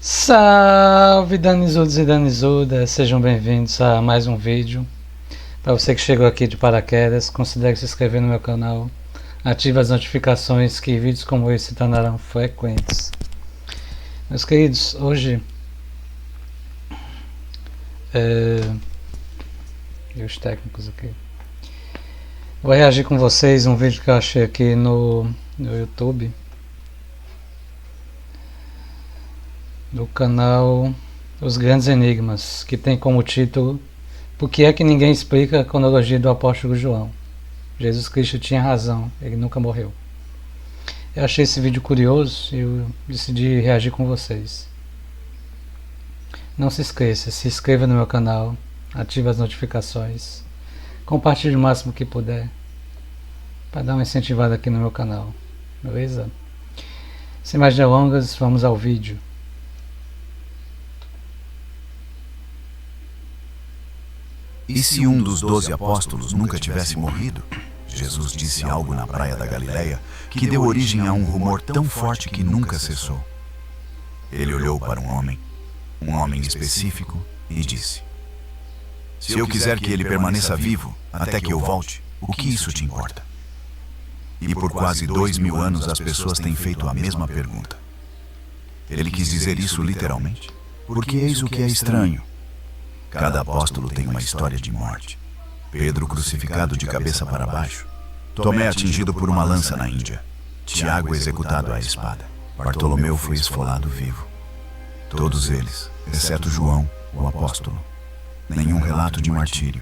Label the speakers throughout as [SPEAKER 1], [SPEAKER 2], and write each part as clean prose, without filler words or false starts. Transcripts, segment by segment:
[SPEAKER 1] Salve Danizudos e Danizudas, sejam bem-vindos a mais um vídeo. Para você que chegou aqui de paraquedas, considere se inscrever no meu canal, ative as notificações que vídeos como esse se tornarão frequentes. Meus queridos, hoje e os técnicos aqui, vou reagir com vocês a um vídeo que eu achei aqui no YouTube, do canal Os Grandes Enigmas, que tem como título Por que é que ninguém explica a cronologia do apóstolo João? Jesus Cristo tinha razão, ele nunca morreu. Eu achei esse vídeo curioso e eu decidi reagir com vocês. Não se esqueça, se inscreva no meu canal, ative as notificações, compartilhe o máximo que puder para dar uma incentivada aqui no meu canal, beleza? Sem mais delongas, vamos ao vídeo.
[SPEAKER 2] E se um dos 12 apóstolos nunca tivesse morrido? Jesus disse algo na praia da Galileia que deu origem a um rumor tão forte que nunca cessou. Ele olhou para um homem específico, e disse: Se eu quiser que ele permaneça vivo até que eu volte, o que isso te importa? E por quase 2000 anos as pessoas têm feito a mesma pergunta. Ele quis dizer isso literalmente, porque eis o que é estranho. Cada apóstolo tem uma história de morte. Pedro crucificado de cabeça para baixo, Tomé atingido por uma lança na Índia, Tiago executado à espada, Bartolomeu foi esfolado vivo. Todos eles, exceto João, o apóstolo, nenhum relato de martírio,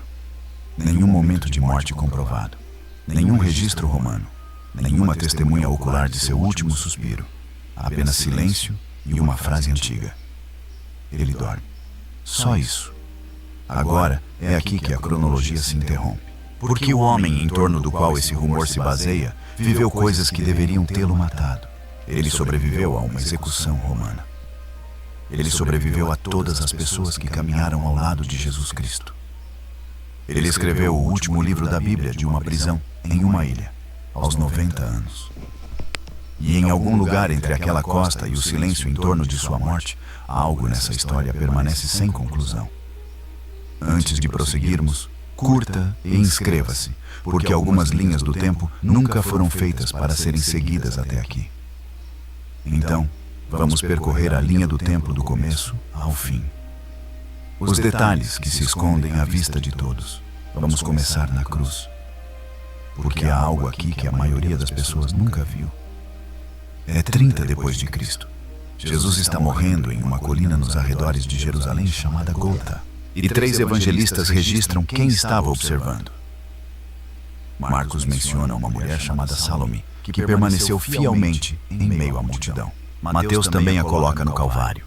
[SPEAKER 2] nenhum momento de morte comprovado, nenhum registro romano, nenhuma testemunha ocular de seu último suspiro, apenas silêncio e uma frase antiga: ele dorme. Só isso. Agora, é aqui que a cronologia se interrompe. Porque o homem em torno do qual esse rumor se baseia viveu coisas que deveriam tê-lo matado. Ele sobreviveu a uma execução romana. Ele sobreviveu a todas as pessoas que caminharam ao lado de Jesus Cristo. Ele escreveu o último livro da Bíblia de uma prisão em uma ilha, aos 90 anos. E em algum lugar entre aquela costa e o silêncio em torno de sua morte, algo nessa história permanece sem conclusão. Antes de prosseguirmos, curta e inscreva-se, porque algumas linhas do tempo nunca foram feitas para serem seguidas até aqui. Então, vamos percorrer a linha do tempo do começo ao fim. Os detalhes que se escondem à vista de todos. Vamos começar na cruz, porque há algo aqui que a maioria das pessoas nunca viu. É 30 depois de Cristo. Jesus está morrendo em uma colina nos arredores de Jerusalém chamada Gólgota. E 3 evangelistas registram quem estava observando. Marcos menciona uma mulher chamada Salome, que permaneceu fielmente em meio à multidão. Mateus também a coloca no Calvário.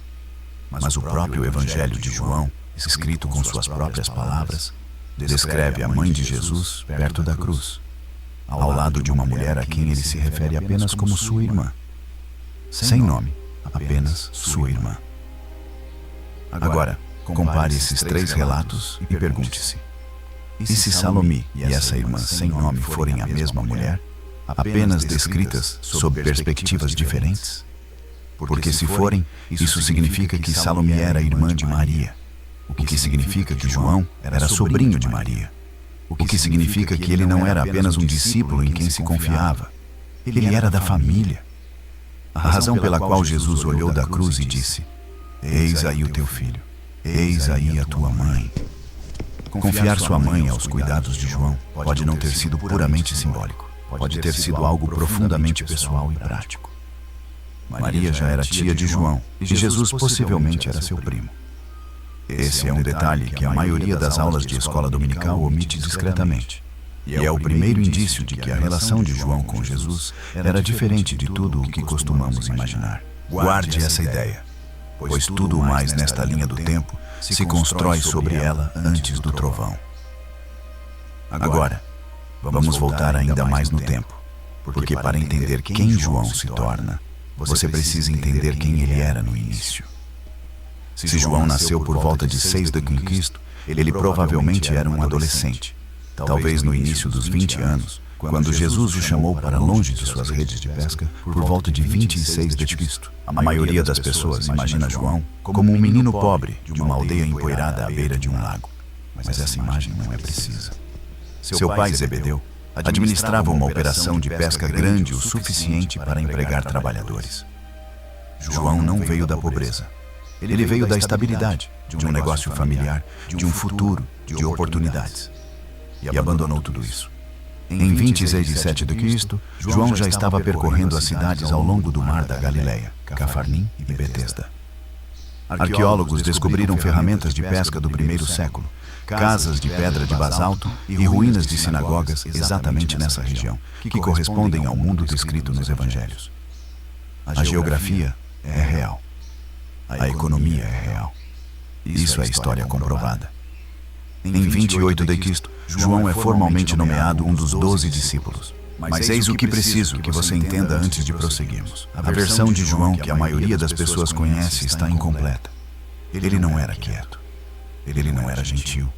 [SPEAKER 2] Mas o próprio Evangelho de João, escrito com suas próprias palavras, descreve a mãe de Jesus perto da cruz, ao lado de uma mulher a quem ele se refere apenas como sua irmã. Sem nome, apenas sua irmã. Agora, compare esses 3 relatos e pergunte-se: e se Salome e essa irmã sem nome forem a mesma mulher, apenas descritas sob perspectivas diferentes? Porque se forem, isso significa que Salome era irmã de Maria, o que significa que João era sobrinho de Maria, o que significa que ele não era apenas um discípulo em quem se confiava, ele era da família. A razão pela qual Jesus olhou da cruz e disse: eis aí o teu filho. Eis aí a tua mãe. Confiar sua mãe aos cuidados de João pode não ter sido puramente simbólico. Pode ter sido algo profundamente pessoal e prático. Maria já era tia de João e Jesus possivelmente era seu primo. Esse é um detalhe que a maioria das aulas de escola dominical omite discretamente. E é o primeiro indício de que a relação de João com Jesus era diferente de tudo o que costumamos imaginar. Guarde essa ideia, pois tudo mais nesta linha do tempo se constrói sobre ela antes do trovão. Agora, vamos voltar ainda mais no tempo, porque para entender quem João se torna, você precisa entender quem ele era no início. Se João nasceu por volta de 6 d.C., ele provavelmente era um adolescente, talvez no início dos 20 anos, Quando Jesus o chamou para longe de suas redes de pesca, por volta de 26 d.C., a maioria das pessoas imagina João como um menino pobre de uma aldeia empoeirada à beira de um lago. Mas essa imagem não é precisa. Seu pai, Zebedeu, administrava uma operação de pesca grande o suficiente para empregar trabalhadores. João não veio da pobreza. Ele veio da estabilidade, de um negócio familiar, de um futuro, de oportunidades. E abandonou tudo isso. Em 26 de 7 d.C., João já estava percorrendo as cidades ao longo do mar da Galileia, Cafarnim e Betesda. Arqueólogos descobriram ferramentas de pesca do primeiro século, casas de pedra de basalto e ruínas de sinagogas exatamente nessa região, que correspondem ao mundo descrito nos evangelhos. A geografia é real. A economia é real. Isso é história comprovada. Em 28 d.C., João é formalmente nomeado um dos 12 discípulos. Mas eis o que preciso que você entenda antes de prosseguirmos. A versão de João que a maioria das pessoas conhece está incompleta. Ele não era quieto. Ele não era gentil.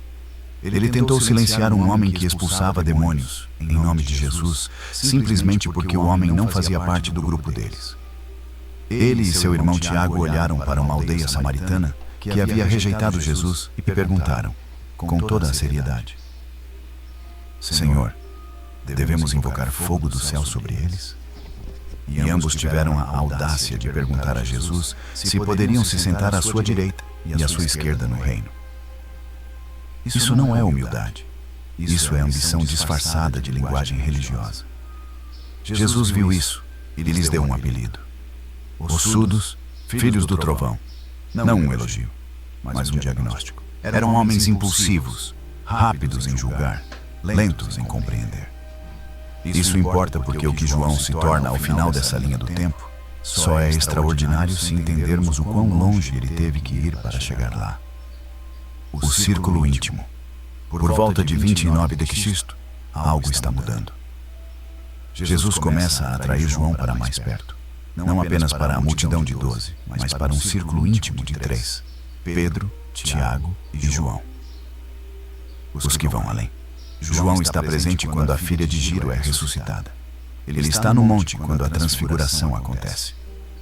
[SPEAKER 2] Ele tentou silenciar um homem que expulsava demônios, em nome de Jesus, simplesmente porque o homem não fazia parte do grupo deles. Ele e seu irmão Tiago olharam para uma aldeia samaritana que havia rejeitado Jesus e perguntaram, com toda a seriedade: Senhor, devemos invocar fogo do céu sobre eles? E ambos tiveram a audácia de perguntar a Jesus se poderiam se sentar à sua direita e à sua esquerda no reino. Isso não é humildade. Isso é ambição disfarçada de linguagem religiosa. Jesus viu isso e lhes deu um apelido: Ossudos, filhos do trovão. Não um elogio, mas um diagnóstico. Eram homens impulsivos, rápidos em julgar, lentos em compreender. Isso importa porque o que João se torna ao final dessa linha do tempo só é extraordinário se entendermos o quão longe ele teve que ir para chegar lá. O círculo íntimo. Por volta de 29 d.C., algo está mudando. Jesus começa a atrair João para mais perto. Não apenas para a multidão de 12, mas para um círculo íntimo de 3. Pedro, Tiago e João. Os que vão além. João está presente quando a filha de Giro é ressuscitada. Ele está no monte quando a transfiguração acontece.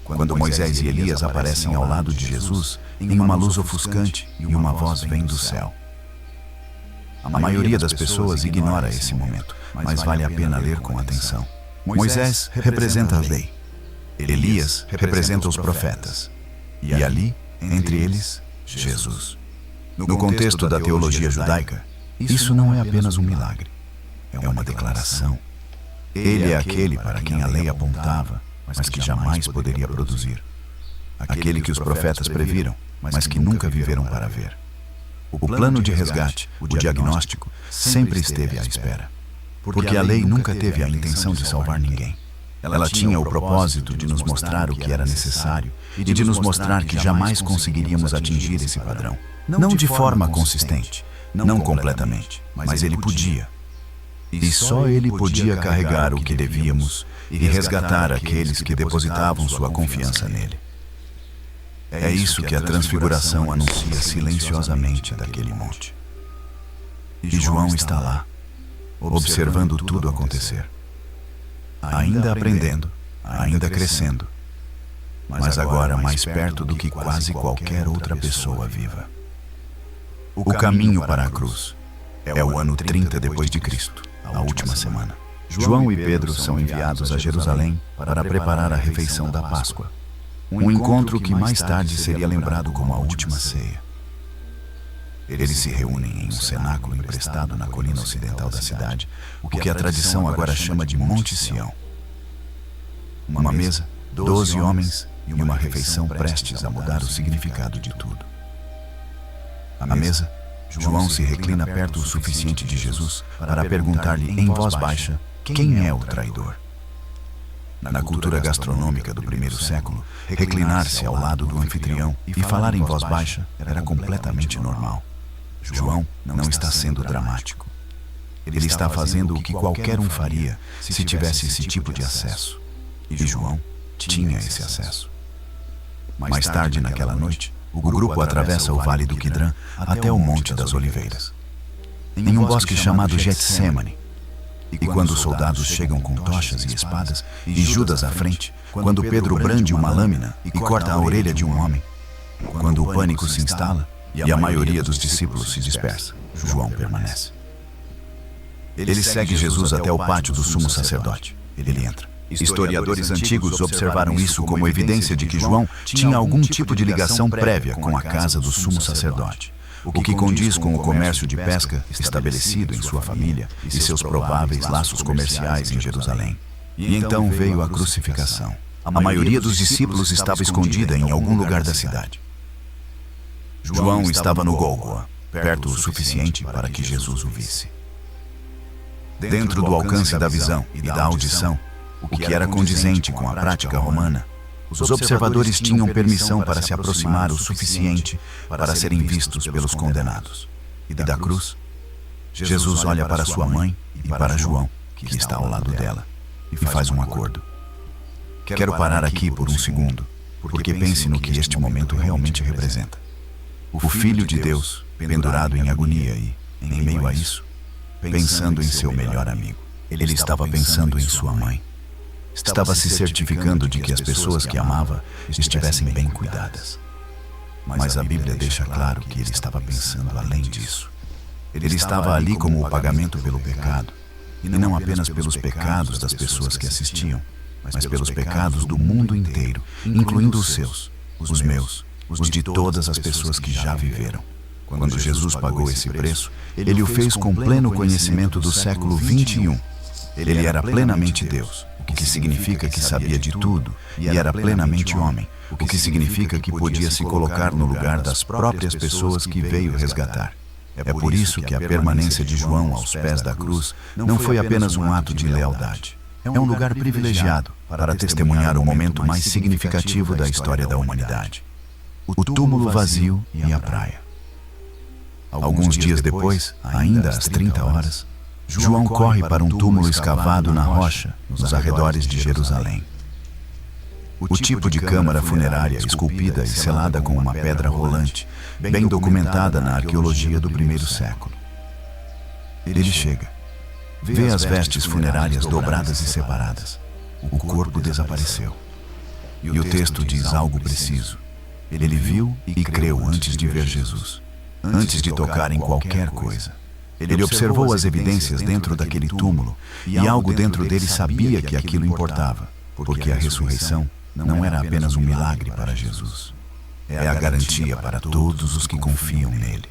[SPEAKER 2] Quando Moisés e Elias aparecem ao lado de Jesus, em uma luz ofuscante e uma voz vem do céu. A maioria das pessoas ignora esse momento, mas vale a pena ler com atenção. Moisés representa a lei. Elias representa os profetas. E ali, entre eles, Jesus. No contexto da teologia judaica, isso não é apenas um milagre. É uma declaração. Ele é aquele para quem a lei apontava, mas que jamais poderia produzir. Aquele que os profetas previram, mas que nunca viveram para ver. O plano de resgate, o diagnóstico, sempre esteve à espera. Porque a lei nunca teve a intenção de salvar ninguém. Ela tinha o propósito de nos mostrar o que era necessário e de nos mostrar que jamais conseguiríamos atingir esse padrão. Não de forma consistente, não completamente, mas ele podia. E só ele podia carregar o que devíamos e resgatar aqueles que depositavam sua confiança nele. É isso que a transfiguração anuncia silenciosamente daquele monte. E João está lá, observando tudo acontecer. Ainda aprendendo, ainda crescendo, mas agora mais perto do que quase qualquer outra pessoa viva. O caminho para a cruz é o ano 30 depois de Cristo, a última semana. João e Pedro são enviados a Jerusalém para preparar a refeição da Páscoa, um encontro que mais tarde seria lembrado como a última ceia. Eles se reúnem em um cenáculo emprestado na colina ocidental da cidade, o que a tradição agora chama de Monte Sião. Uma mesa, 12 homens e uma refeição prestes a mudar o significado de tudo. À mesa, João se reclina perto o suficiente de Jesus para perguntar-lhe em voz baixa quem é o traidor. Na cultura gastronômica do primeiro século, reclinar-se ao lado do anfitrião e falar em voz baixa era completamente normal. João não está sendo dramático. Ele está fazendo o que qualquer um faria se tivesse esse tipo de acesso. E João tinha esse acesso. Mais tarde naquela noite, o grupo atravessa o Vale do Quidrã até o Monte das Oliveiras. Em um bosque chamado Getsêmani, E quando os soldados chegam com tochas e espadas, e Judas à frente, quando Pedro brande uma lâmina e corta a orelha de um homem, quando o pânico se instala e a maioria dos discípulos se dispersa, João permanece. Ele segue Jesus até o pátio do sumo sacerdote. Ele entra. Historiadores antigos observaram isso como evidência de que João tinha algum tipo de ligação prévia com a casa do sumo sacerdote, o que condiz com o comércio de pesca estabelecido em sua família e seus prováveis laços comerciais em Jerusalém. E então veio a crucificação. A maioria dos discípulos estava escondida em algum lugar da cidade. João estava no Gólgota, perto o suficiente para que Jesus o visse. Dentro do alcance da visão e da audição, o que era condizente com a prática romana, os observadores tinham permissão para se aproximar o suficiente para serem vistos pelos condenados. E da cruz, Jesus olha para sua mãe e para João, que está ao lado dela, e faz um acordo. Quero parar aqui por um segundo, porque pense no que este momento realmente representa. O Filho de Deus, pendurado em agonia e, em meio a isso, pensando em seu melhor amigo. Ele estava pensando em sua mãe. Estava se certificando de que as pessoas que amava estivessem bem cuidadas. Mas a Bíblia deixa claro que ele estava pensando além disso. Ele estava ali como o pagamento pelo pecado, e não apenas pelos pecados das pessoas que assistiam, mas pelos pecados do mundo inteiro, incluindo os seus, os meus, os de todas as pessoas que já viveram. Quando Jesus pagou esse preço, ele o fez com pleno conhecimento do século 21. Ele era plenamente Deus, o que significa que sabia de tudo, e era plenamente homem, o que significa que podia se colocar no lugar das próprias pessoas que veio resgatar. É por isso que a permanência de João aos pés da cruz não foi apenas um ato de lealdade. É um lugar privilegiado para testemunhar o momento mais significativo da história da humanidade: o túmulo vazio e a praia. Alguns dias depois, ainda às 30 horas, João corre para um túmulo escavado na rocha, nos arredores de Jerusalém. O tipo de câmara funerária esculpida e selada com uma pedra rolante, bem documentada na arqueologia do primeiro século. Ele chega, vê as vestes funerárias dobradas e separadas. O corpo desapareceu. E o texto diz algo preciso. Ele viu e creu antes de ver Jesus, antes de tocar em qualquer coisa. Ele observou as evidências dentro daquele túmulo, e algo dentro dele sabia que aquilo importava, porque a ressurreição não era apenas um milagre para Jesus. É a garantia para todos os que confiam nele.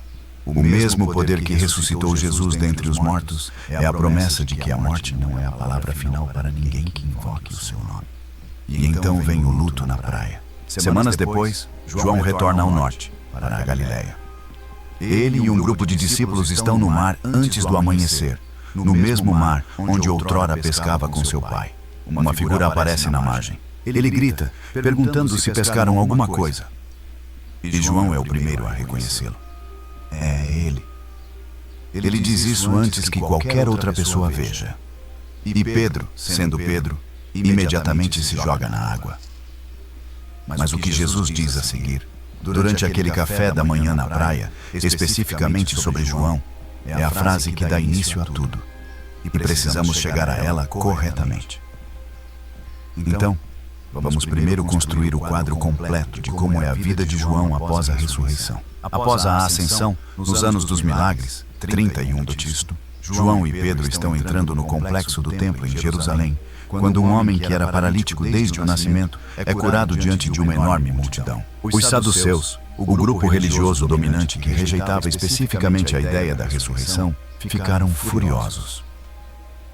[SPEAKER 2] O mesmo poder que ressuscitou Jesus dentre os mortos é a promessa de que a morte não é a palavra final para ninguém que invoque o seu nome. E então vem o luto na praia. Semanas depois, João retorna ao norte, para a Galileia. Ele e um grupo de discípulos estão no mar antes do amanhecer, no mesmo mar onde outrora pescava com seu pai. Uma figura aparece na margem. Ele grita, perguntando se pescaram alguma coisa. E João é o primeiro a reconhecê-lo. É ele. Ele diz isso antes que qualquer outra pessoa veja. E Pedro, sendo Pedro, imediatamente se joga na água. Mas o que Jesus diz a seguir, durante aquele café da manhã na praia, especificamente sobre João, é a frase que dá início a tudo. E precisamos chegar a ela corretamente. Então, vamos primeiro construir o quadro completo de como é a vida de João após a ressurreição. Após a ascensão, nos anos dos milagres, 31 do Cristo, João e Pedro estão entrando no complexo do templo em Jerusalém, quando um homem que era paralítico desde o nascimento é curado diante de uma enorme multidão. Os saduceus, o grupo religioso dominante que rejeitava especificamente a ideia da ressurreição, ficaram furiosos.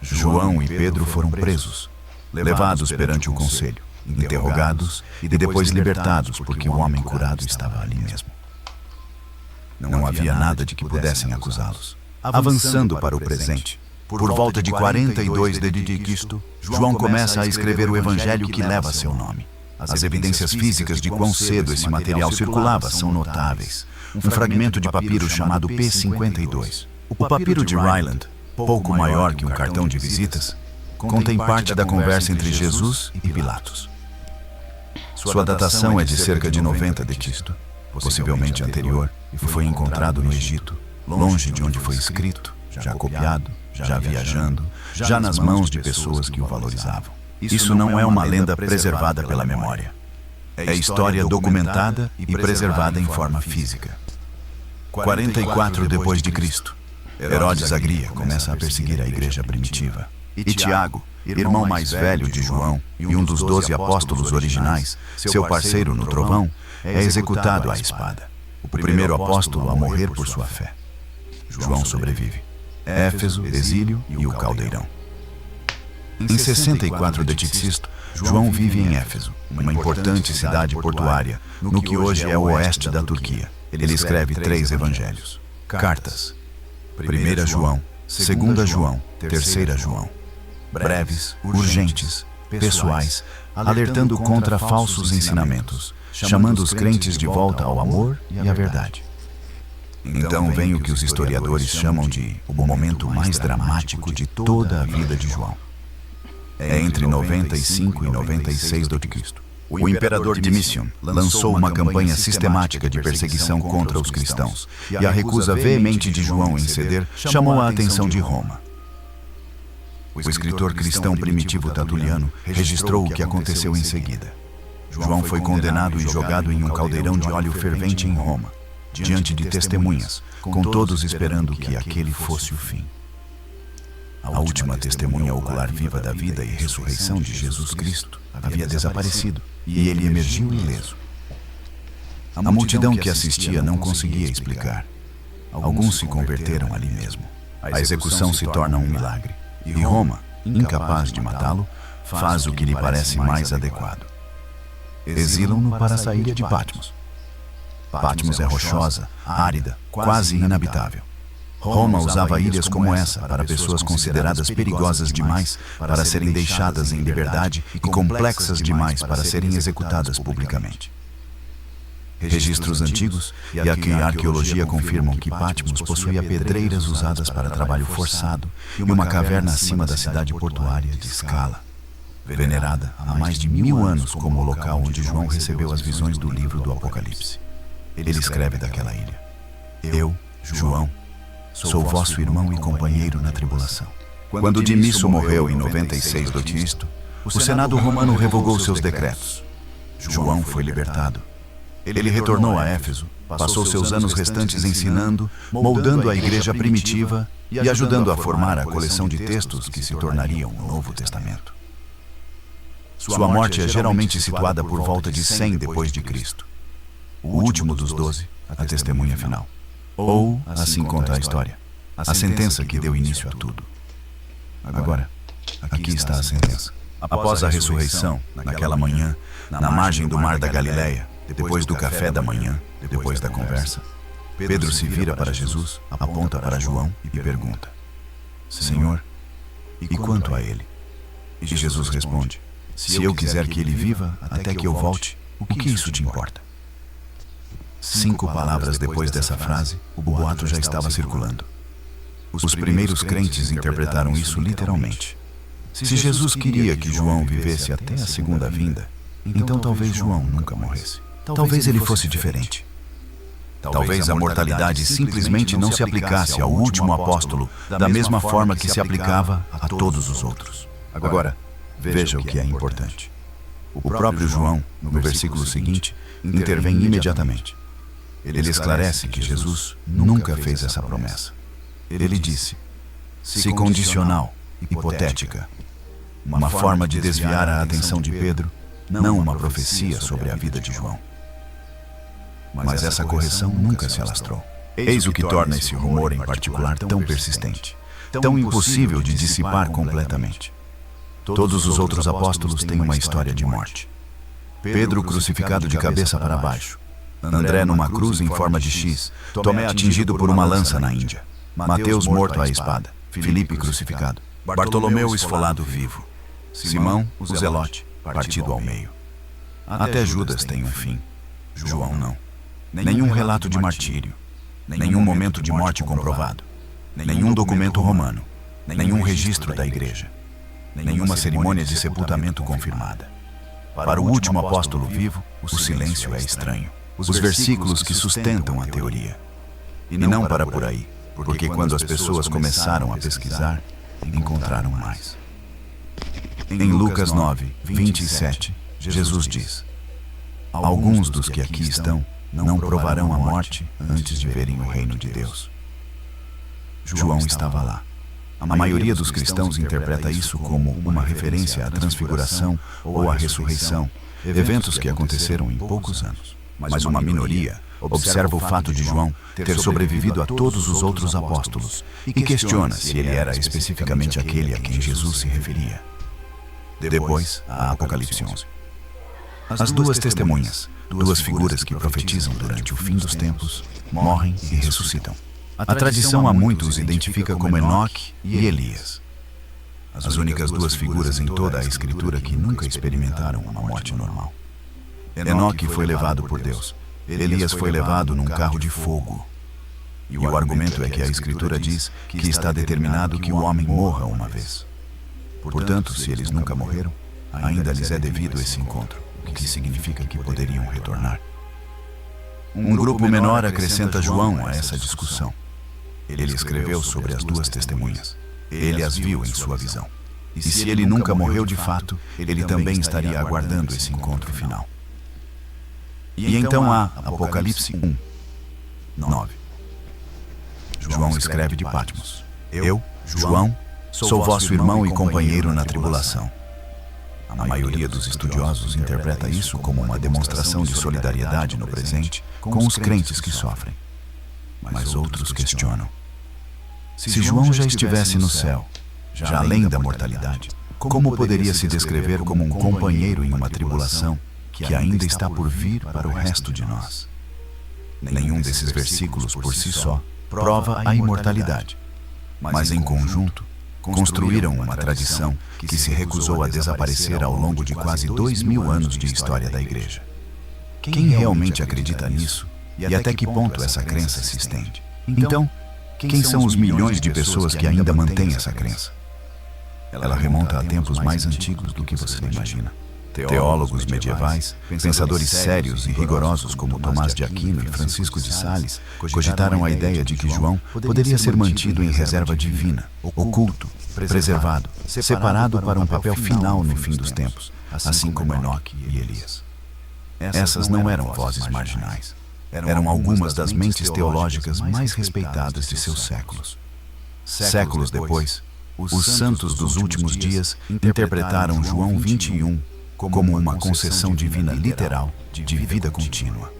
[SPEAKER 2] João e Pedro foram presos, levados perante o conselho, interrogados e depois libertados porque o homem curado estava ali mesmo. Não havia nada de que pudessem acusá-los. Avançando para o presente, por volta de 42 d.C., João começa a escrever o evangelho que leva seu nome. As evidências físicas de quão cedo esse material circulava são notáveis. Um fragmento de papiro chamado P52. O papiro de Ryland, pouco maior que um cartão de visitas, contém parte da conversa entre Jesus e Pilatos. Sua datação é de cerca de 90 d.C., possivelmente anterior, e foi encontrado no Egito, longe de onde foi escrito, já copiado, já viajando, já nas mãos de pessoas que o valorizavam. Isso não é uma lenda preservada pela memória. É história documentada e preservada em forma física. 44 depois de Cristo, Herodes Agria começa a perseguir a igreja primitiva. E Tiago, irmão mais velho de João e um dos 12 apóstolos originais, seu parceiro no trovão, é executado à espada. O primeiro apóstolo a morrer por sua fé. João sobrevive. Éfeso, exílio e o caldeirão. Em 64 d.C., João vive em Éfeso, uma importante cidade portuária, no que hoje é o oeste da Turquia. Ele escreve 3 evangelhos, cartas: 1 João, 2 João, 3 João. Breves, urgentes, pessoais, alertando contra falsos ensinamentos, chamando os crentes de volta ao amor e à verdade. Então vem o que os historiadores chamam de o momento mais dramático de toda a vida de João. É entre 95 e 96 d.C. O imperador Domiciano lançou uma campanha sistemática de perseguição contra os cristãos, e a recusa veemente de João em ceder chamou a atenção de Roma. O escritor cristão primitivo Tertuliano registrou o que aconteceu em seguida. João foi condenado e jogado em um caldeirão de óleo fervente em Roma, diante de testemunhas, com todos esperando que aquele fosse o fim. A última testemunha ocular viva da vida e ressurreição de Jesus Cristo havia desaparecido, e ele emergiu ileso. A multidão que assistia não conseguia explicar. Alguns se converteram ali mesmo. A execução se torna um milagre, e Roma, incapaz de matá-lo, faz o que lhe parece mais adequado. Exilam-no para a ilha de Patmos. Patmos é rochosa, árida, quase inabitável. Roma usava ilhas como essa para pessoas consideradas perigosas demais para serem deixadas em liberdade e complexas demais para serem executadas publicamente. Registros antigos e a arqueologia confirmam que Patmos possuía pedreiras usadas para trabalho forçado e uma caverna acima da cidade portuária de Scala, venerada há mais de 1000 anos como o local onde João recebeu as visões do livro do Apocalipse. Ele escreve daquela ilha: Eu, João, sou vosso irmão e companheiro na tribulação. Quando Domício morreu em 96 d.C., o Senado romano revogou seus decretos. João foi libertado. Ele retornou a Éfeso, passou seus anos restantes ensinando, moldando a igreja primitiva e ajudando a formar a coleção de textos que se tornariam o Novo Testamento. Sua morte é geralmente situada por volta de 100 depois de Cristo. O último dos 12, a testemunha final. Ou, assim conta a história, a sentença que deu início a tudo. Agora, aqui está a sentença. Após a ressurreição, naquela manhã, na margem do mar da Galileia, depois do café da manhã, depois da conversa, Pedro se vira para Jesus, aponta para João e pergunta: Senhor, e quanto a ele? E Jesus responde: Se eu quiser que ele viva até que eu volte, o que isso te importa? 5 palavras depois dessa frase, o boato já estava circulando. Os primeiros crentes interpretaram isso literalmente. Se Jesus queria que João vivesse até a segunda vinda, então talvez João nunca morresse. Talvez ele fosse diferente. Talvez a mortalidade simplesmente não se aplicasse ao último apóstolo da mesma forma que se aplicava a todos os outros. Agora, veja o que é importante. O próprio João, no versículo seguinte, intervém imediatamente. Ele esclarece que Jesus nunca fez essa promessa. Ele disse: se condicional, hipotética, uma forma de desviar a atenção de Pedro, não uma profecia sobre a vida de João. Mas essa correção nunca se alastrou. Eis o que torna esse rumor em particular tão persistente, tão impossível de dissipar completamente. Todos os outros apóstolos têm uma história de morte. Pedro crucificado de cabeça para baixo, André numa cruz em forma de X, Tomé atingido por uma lança na Índia, Mateus morto à espada, Filipe crucificado, Bartolomeu esfolado vivo, Simão, o Zelote, partido ao meio. Até Judas tem um fim, João não. Nenhum relato de martírio, nenhum momento de morte comprovado, nenhum documento romano, nenhum registro da igreja, nenhuma cerimônia de sepultamento confirmada. Para o último apóstolo vivo, o silêncio é estranho. Os versículos que sustentam a teoria. E não para por aí, porque quando as pessoas começaram a pesquisar, encontraram mais. Em Lucas 9, 27, Jesus diz: alguns dos que aqui estão não provarão a morte antes de verem o reino de Deus. João estava lá. A maioria dos cristãos interpreta isso como uma referência à transfiguração ou à ressurreição, eventos que aconteceram em poucos anos. Mas uma minoria observa o fato de João ter sobrevivido a todos os outros apóstolos e questiona se ele era especificamente aquele a quem Jesus se referia. Depois, há Apocalipse 11. As duas testemunhas, duas figuras que profetizam durante o fim dos tempos, morrem e ressuscitam. A tradição a muitos identifica como Enoque e Elias, as únicas duas figuras em toda a Escritura que nunca experimentaram uma morte normal. Enoque foi levado por Deus. Elias foi levado num carro de fogo. E o argumento é que a Escritura diz que está determinado que o homem morra uma vez. Portanto, se eles nunca morreram, ainda lhes é devido esse encontro, o que significa que poderiam retornar. Um grupo menor acrescenta João a essa discussão. Ele escreveu sobre as duas testemunhas. Ele as viu em sua visão. E se ele nunca morreu de fato, ele também estaria aguardando esse encontro final. E então há Apocalipse 1, 9. João escreve de Patmos: eu, João, sou vosso irmão e companheiro na tribulação. A maioria dos estudiosos interpreta isso como uma demonstração de solidariedade no presente com os crentes que sofrem. Mas outros questionam: se João já estivesse no céu, já além da mortalidade, como poderia se descrever como um companheiro em uma tribulação que ainda está por vir para o resto de nós? Nenhum desses versículos por si só prova a imortalidade, mas em conjunto construíram uma tradição que se recusou a desaparecer ao longo de quase 2000 anos de história da Igreja. Quem realmente acredita nisso e até que ponto essa crença se estende? Então, quem são os milhões de pessoas que ainda mantêm essa crença? Ela remonta a tempos mais antigos do que você imagina. Teólogos medievais, pensadores sérios e rigorosos como Tomás de Aquino e Francisco de Sales cogitaram a ideia de que João poderia ser mantido em reserva divina, oculto, preservado, separado para um papel final no fim dos tempos, assim como Enoque e Elias. Essas não eram vozes marginais. Eram algumas das mentes teológicas mais respeitadas de seus séculos. Séculos depois, os santos dos últimos dias interpretaram João 21 como uma concessão divina literal de vida contínua.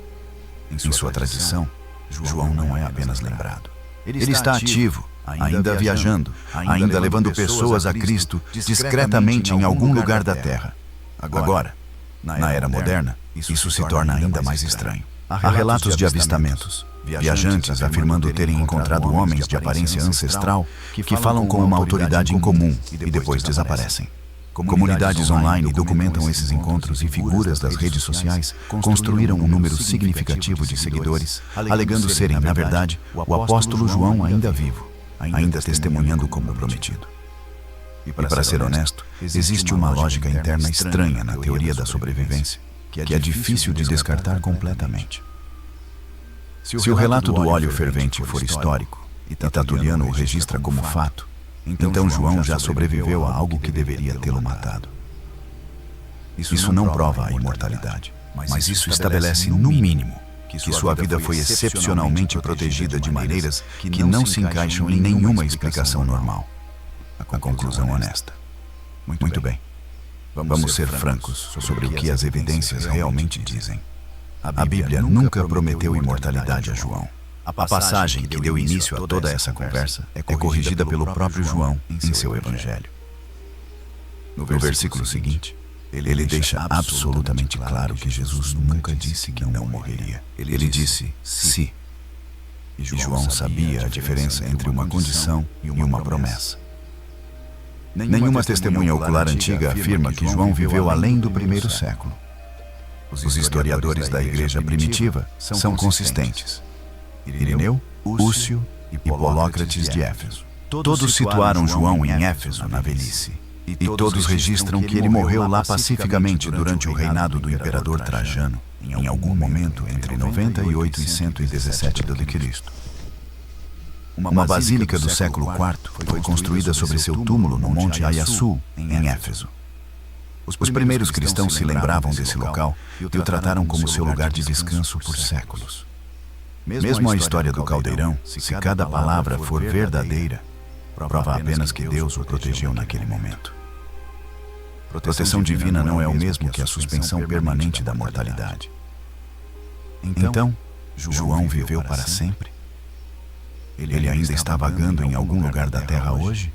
[SPEAKER 2] Em sua tradição, João não é apenas lembrado. Ele está ativo, ainda viajando, ainda levando pessoas a Cristo discretamente em algum lugar da terra. Agora, na era moderna, isso se torna ainda mais estranho. Há relatos de avistamentos, viajantes afirmando terem encontrado homens de aparência ancestral que falam com uma autoridade incomum e depois desaparecem. Comunidades online documentam esses encontros e figuras das redes sociais construíram um número significativo de seguidores, alegando serem, na verdade, o apóstolo João ainda vivo, ainda testemunhando como prometido. E para ser honesto, existe uma lógica interna estranha na teoria da sobrevivência, que é difícil de descartar completamente. Se o relato do óleo fervente for histórico, e Tertuliano o registra como fato, então João já sobreviveu a algo que deveria tê-lo matado. Isso não prova a imortalidade, mas isso estabelece, no mínimo, que sua vida foi excepcionalmente protegida de maneiras que não se encaixam em nenhuma explicação normal. A conclusão honesta. Muito bem. Vamos ser francos sobre o que as evidências realmente dizem. A Bíblia nunca prometeu imortalidade a João. A passagem que deu início a toda essa conversa é corrigida pelo próprio João em seu Evangelho. No versículo seguinte, ele deixa absolutamente claro que Jesus nunca disse que não morreria. Ele disse "se". E João sabia a diferença entre uma condição e uma promessa. Nenhuma testemunha ocular antiga afirma que João viveu além do primeiro século. Os historiadores da igreja primitiva são consistentes. Irineu, Úcio e Polócrates de Éfeso. Todos situaram João em Éfeso na velhice. E todos registram que ele morreu lá pacificamente durante o reinado do imperador Trajano, em algum momento entre 98 e 117 d.C. Uma basílica do século IV foi construída sobre seu túmulo no Monte Ayasul, em Éfeso. Os primeiros cristãos se lembravam desse local e o trataram como seu lugar de descanso por séculos. Mesmo a história do caldeirão, se cada palavra for verdadeira, prova apenas que Deus o protegeu naquele momento. Proteção divina não é o mesmo que a suspensão permanente da mortalidade. Então, João viveu para sempre? Ele ainda está vagando em algum lugar da Terra hoje?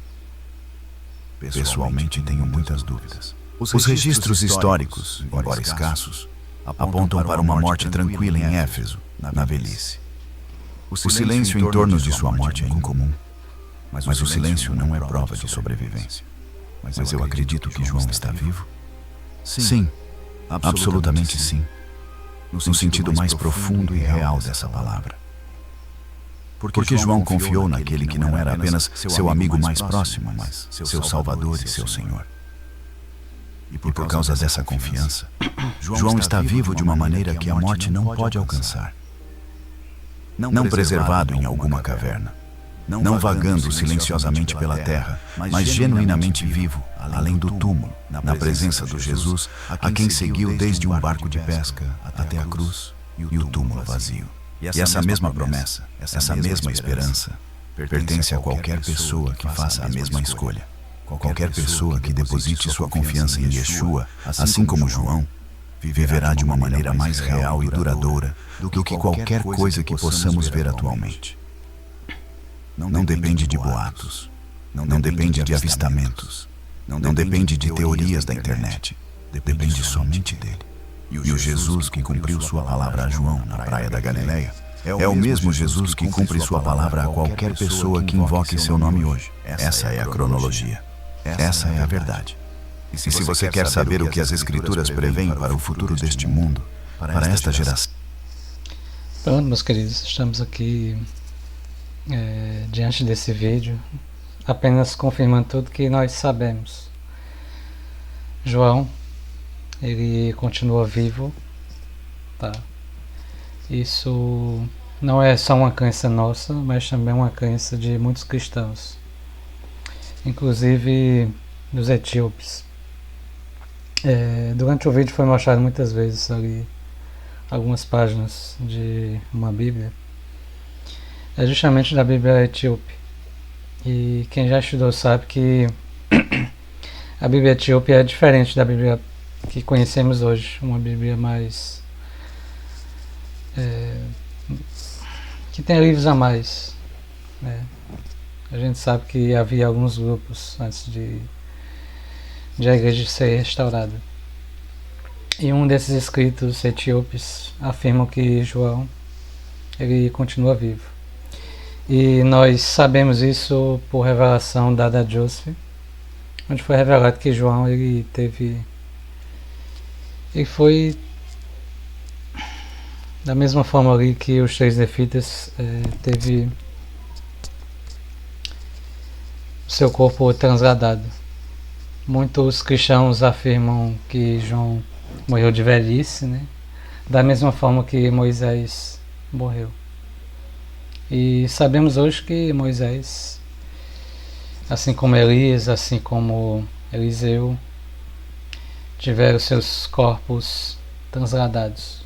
[SPEAKER 2] Pessoalmente, tenho muitas dúvidas. Os registros históricos, embora escassos, apontam para uma morte tranquila em Éfeso, na velhice. O silêncio em torno de sua morte é incomum, mas o silêncio não é prova de sobrevivência. Mas eu acredito que João está vivo? Sim, absolutamente sim, no sentido mais profundo e real dessa palavra. Porque João confiou naquele que não era apenas seu amigo mais próximo, mas seu Salvador e seu Senhor. E por causa dessa confiança, João está vivo de uma maneira que a morte não pode alcançar. Não preservado em alguma caverna, não vagando silenciosamente pela terra, mas genuinamente vivo, além do túmulo, na presença do Jesus, a quem seguiu desde um barco de pesca até a cruz e o túmulo vazio. E essa mesma promessa, essa mesma esperança, pertence a qualquer pessoa que faça a mesma escolha. Qualquer pessoa que deposite sua confiança em Yeshua, assim como João, viverá de uma maneira mais real e duradoura do que qualquer coisa que possamos ver atualmente. Não depende de boatos, não depende de avistamentos, não depende de teorias da internet, depende somente dele. E o Jesus que cumpriu sua palavra a João na praia da Galileia é o mesmo Jesus que cumpre sua palavra a qualquer pessoa que invoque seu nome hoje. Essa é a cronologia. Essa é a verdade. E se você quer saber o que as Escrituras preveem para o futuro deste mundo, para esta geração...
[SPEAKER 1] Pronto, meus queridos, estamos aqui diante desse vídeo, apenas confirmando tudo que nós sabemos. João, ele continua vivo, tá? Isso não é só uma crença nossa, mas também uma crença de muitos cristãos, inclusive dos etíopes. Durante o vídeo foi mostrado muitas vezes ali algumas páginas de uma Bíblia, justamente da Bíblia etíope, e quem já estudou sabe que a Bíblia etíope é diferente da Bíblia que conhecemos hoje, uma Bíblia mais que tem livros a mais, né? A gente sabe que havia alguns grupos antes de a igreja ser restaurada, e um desses escritos etíopes afirma que João, ele continua vivo, e nós sabemos isso por revelação dada a Joseph, onde foi revelado que João ele foi da mesma forma ali que os 3 nefitas teve seu corpo transladado. Muitos cristãos afirmam que João morreu de velhice, né? Da mesma forma que Moisés morreu. E sabemos hoje que Moisés, assim como Elias, assim como Eliseu, tiveram seus corpos transladados.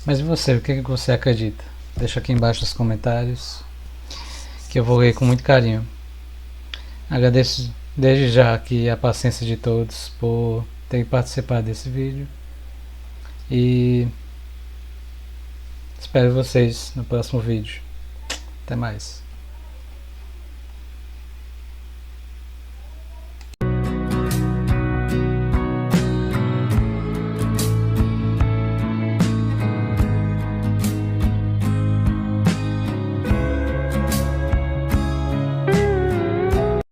[SPEAKER 1] Mas e você, o que você acredita? Deixa aqui embaixo nos comentários, que eu vou ler com muito carinho. Agradeço desde já aqui a paciência de todos por terem participado desse vídeo, e espero vocês no próximo vídeo. Até mais.